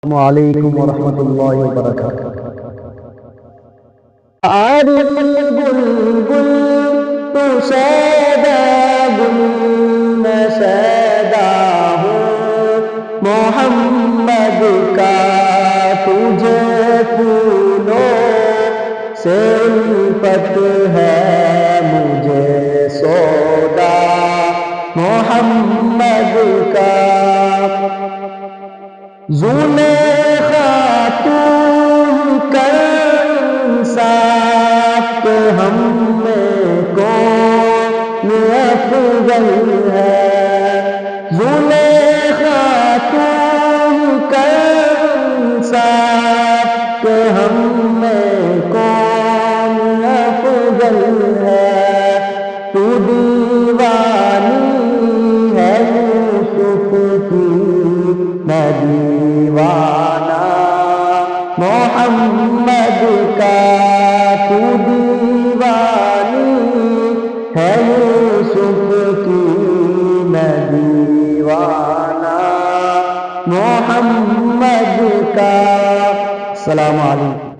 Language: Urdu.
السلام علیکم ورحمۃ اللہ وبرکاتہ۔ بلبل تو شیدا گل میں شیدا ہوں، محمد کا تجھے پھولوں سے الفت ہے مجھے سودا محمد کا۔ زلیخا تم کر انصاف کہ ہم میں کون افضل ہے۔ زلیخا تم کر انصاف کہ ہم میں کون افضل ہے۔ تو دیوانی ہے یوسف کی میں دیوانہ محمد کا۔ تو دیوانی ہے یوسف کی میں دیوانہ محمد کا۔ السلام علیکم۔